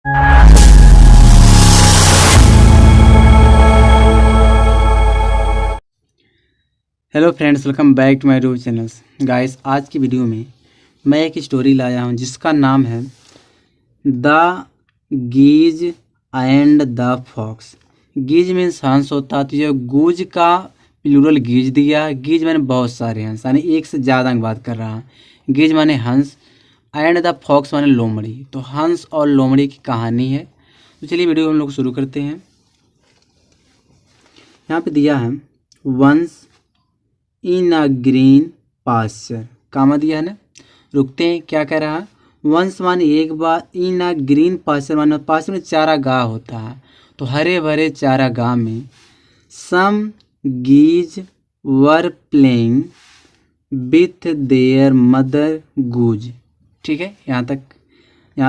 Hello friends, welcome back to my YouTube channels. Guys, आज की video में मैं एक स्टोरी लाया हूं जिसका नाम है the geese and the fox. Geese means हंस होता है, तो ये गूज का प्लूरल गीज दिया है। गीज माने बहुत सारे हंस, यानी एक से ज़्यादा की बात कर रहा है। गीज माने हंस एंड द फॉक्स माने लोमड़ी। तो हंस और लोमड़ी की कहानी है। तो चलिए वीडियो हम लोग शुरू करते हैं। यहाँ पे दिया है once in a green pasture, comma दिया है ना। रुकते हैं, क्या कह रहा है। वंस माने एक बार, इन अ ग्रीन पास्चर माने पास्चर में चारागाह होता है, तो हरे भरे चारागाह में some geese were playing with their mother goose. ठीक है, यहाँ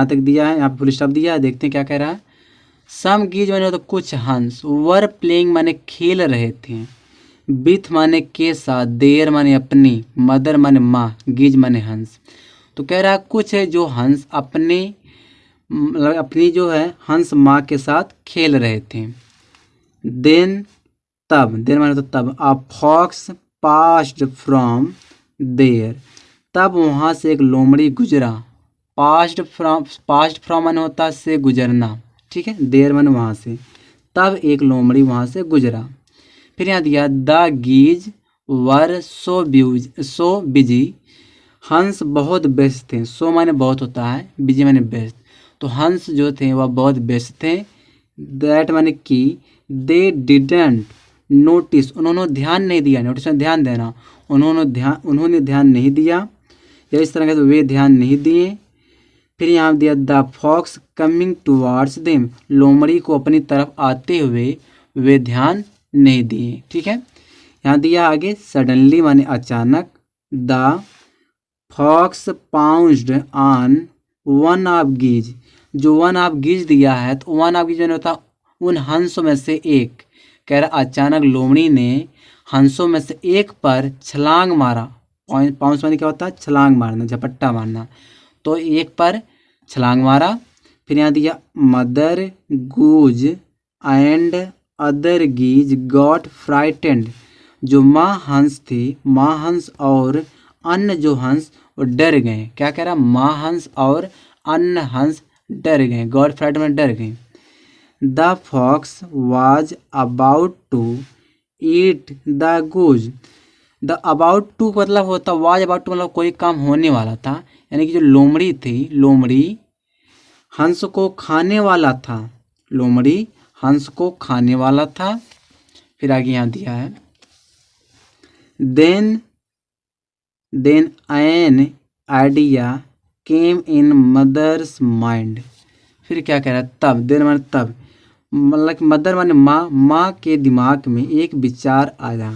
तक दिया है। यहाँ पे फुल स्टॉप दिया है। देखते हैं क्या कह रहा है। सम गीज माने तो कुछ हंस, वर प्लेइंग माने खेल रहे थे, विथ माने के साथ, देयर माने अपनी, मदर माने माँ, गीज माने हंस। तो कह रहा है कुछ है जो हंस अपनी जो है हंस माँ के साथ खेल रहे थे। देन माने तो तब, a fox passed from there, तब वहाँ से एक लोमड़ी गुजरा। पास्ड फ्रॉम माने होता है से गुजरना। ठीक है, देयर माने वहाँ से, तब एक लोमड़ी वहाँ से गुजरा। फिर यहाँ दिया द गीज वर सो बिजी, हंस बहुत व्यस्त थे। सो माने बहुत होता है, बिजी माने व्यस्त। तो हंस जो थे वह बहुत व्यस्त थे। दैट माने कि, दे डिडेंट नोटिस, उन्होंने ध्यान नहीं दिया। नोटिस में ध्यान देना, उन्होंने ध्यान नहीं दिया, या इस तरह का तो वे ध्यान नहीं दिए। फिर यहाँ दिया the fox coming towards them, लोमड़ी को अपनी तरफ आते हुए वे ध्यान नहीं दिए। ठीक है, यहाँ दिया आगे सडनली माने अचानक, the fox pounced on one of geese, जो वन ऑफ गीज दिया है, तो वन ऑफ गीज होता उन हंसों में से एक। कह रहा अचानक लोमड़ी ने हंसों में से एक पर छलांग मारा। पाउंस माने क्या होता है, छलांग मारना, झपट्टा मारना। तो एक पर छलांग मारा। फिर यहाँ दिया mother goose and other geese got frightened, जो माँ हंस थी, माँ हंस और अन्य जो हंस वो डर गए। क्या कह रहा, माँ हंस और अन्य हंस डर गए। गॉट फ्राइटेंड में डर गए। The fox was about to eat the goose, the about to मतलब होता, वाज अबाउट टू मतलब कोई काम होने वाला था, यानी कि जो लोमड़ी थी, लोमड़ी हंस को खाने वाला था। लोमड़ी हंस को खाने वाला था। फिर आगे यहाँ दिया है then an idea came in mother's mind. फिर क्या कह रहा है, तब, देन माने तब, मतलब मदर माने माँ, माँ के दिमाग में एक विचार आया।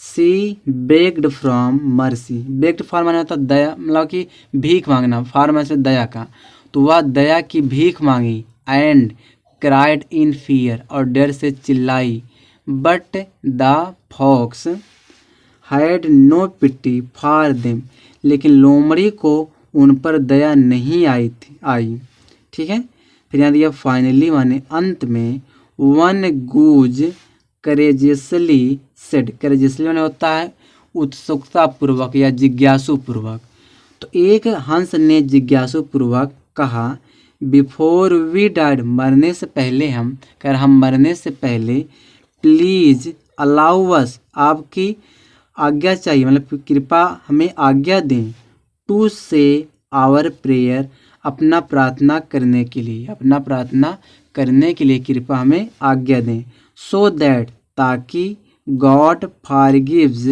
She begged from mercy, begged for माने होता दया, मतलब कि भीख मांगना, फॉर माने से दया का। तो वह दया की भीख मांगी। एंड क्राइड इन फियर, और डर से चिल्लाई। But the fox had no pity for them, लेकिन लोमड़ी को उन पर दया नहीं आई। ठीक है, फिर यहाँ दिया फाइनली माने अंत में, वन गूज करेजियसली सेड, करेजियसली माने होता है उत्सुकता पूर्वक या जिज्ञासु पूर्वक। तो एक हंस ने जिज्ञासु पूर्वक कहा, बिफोर वी डाइड, मरने से पहले हम मरने से पहले, प्लीज अलाउ अस, आपकी आज्ञा चाहिए, मतलब कृपा हमें आज्ञा दें, टू से आवर प्रेयर, अपना प्रार्थना करने के लिए कृपा हमें आज्ञा दें। सो दैट, ताकि, गॉड फॉरगिव्स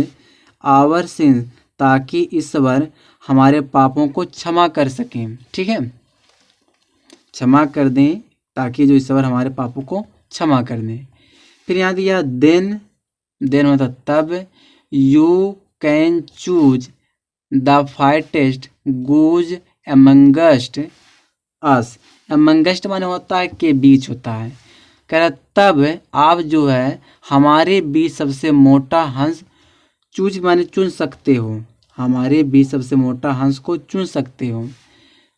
आवर सिंस, ताकि ईश्वर हमारे पापों को क्षमा कर सकें। ठीक है, क्षमा कर दें, ताकि जो ईश्वर हमारे पापों को क्षमा कर दें। फिर यहाँ दिया देन मतलब तब, you can choose the fattest goose amongst us, amongst माने होता है के बीच होता है। कह रहा तब आप जो है हमारे बीच सबसे मोटा हंस चूज माने चुन सकते हो, हमारे बीच सबसे मोटा हंस को चुन सकते हो।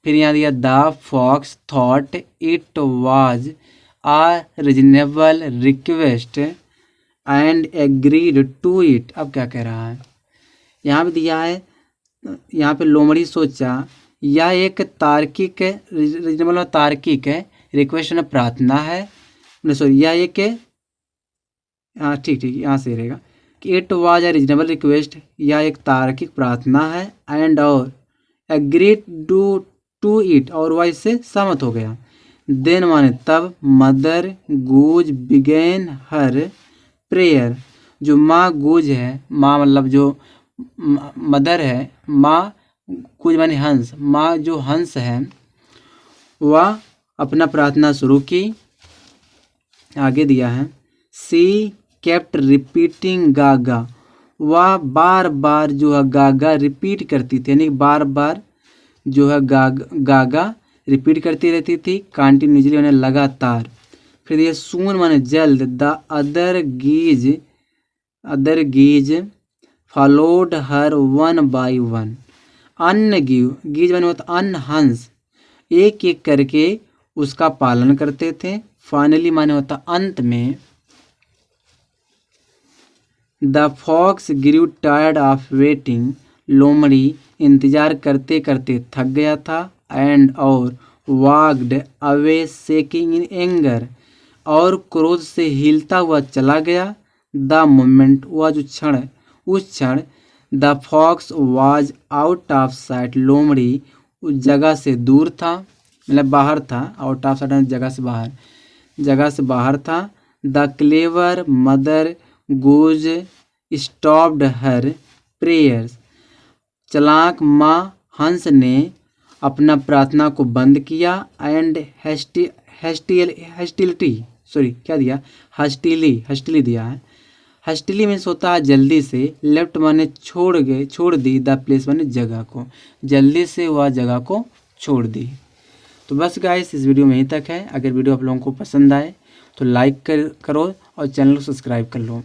फिर यहाँ दिया the fox thought it was a reasonable request and agreed to it. अब क्या कह रहा है, यहाँ पे दिया है, यहाँ पे लोमड़ी सोचा यह एक तार्किक रीजनेबल तार्किक है, रिक्वेस्ट में प्रार्थना है, सॉरी यह एक, हाँ ठीक यहाँ से रहेगा कि it was a reasonable request, यह एक तार्किक प्रार्थना है, एंड और एग्रीड टू इट और वह इससे सहमत हो गया। देन माने तब मदर गूज बिगेन हर प्रेयर, जो माँ गूज है, माँ मतलब जो मदर है, माँ गूज माने हंस, माँ जो हंस है वह अपना प्रार्थना शुरू की। आगे दिया है सी केप्ट रिपीटिंग गागा, वह बार बार जो है गागा रिपीट करती थी, यानी बार बार जो है गागा रिपीट करती रहती थी, कंटिन्यूसली यानी लगातार। फिर ये सून माने जल्द, the other geese followed her one by one, अन्य गीज माने होता अन्य हंस एक एक करके उसका पालन करते थे। फाइनली माने होता अंत में। The fox grew tired of waiting, लोमड़ी इंतजार करते करते थक गया था, एंड और wagged away shaking in anger, और क्रोध से हिलता हुआ चला गया। द मोमेंट, वह जो क्षण, उस क्षण the fox was out of sight, लोमड़ी उस जगह से दूर था, मतलब बाहर था, आउट ऑफ साइट जगह से बाहर था। The clever mother goose stopped her prayers, चालाक माँ हंस ने अपना प्रार्थना को बंद किया, एंड हस्टिली दिया है। हस्टिली मीन्स होता है जल्दी से, लेफ्ट माने छोड़ दी, द प्लेस माने जगह को, जल्दी से वह जगह को छोड़ दी। तो बस गाइस इस वीडियो में यहीं तक है। अगर वीडियो आप लोगों को पसंद आए तो लाइक करो और चैनल को सब्सक्राइब कर लो।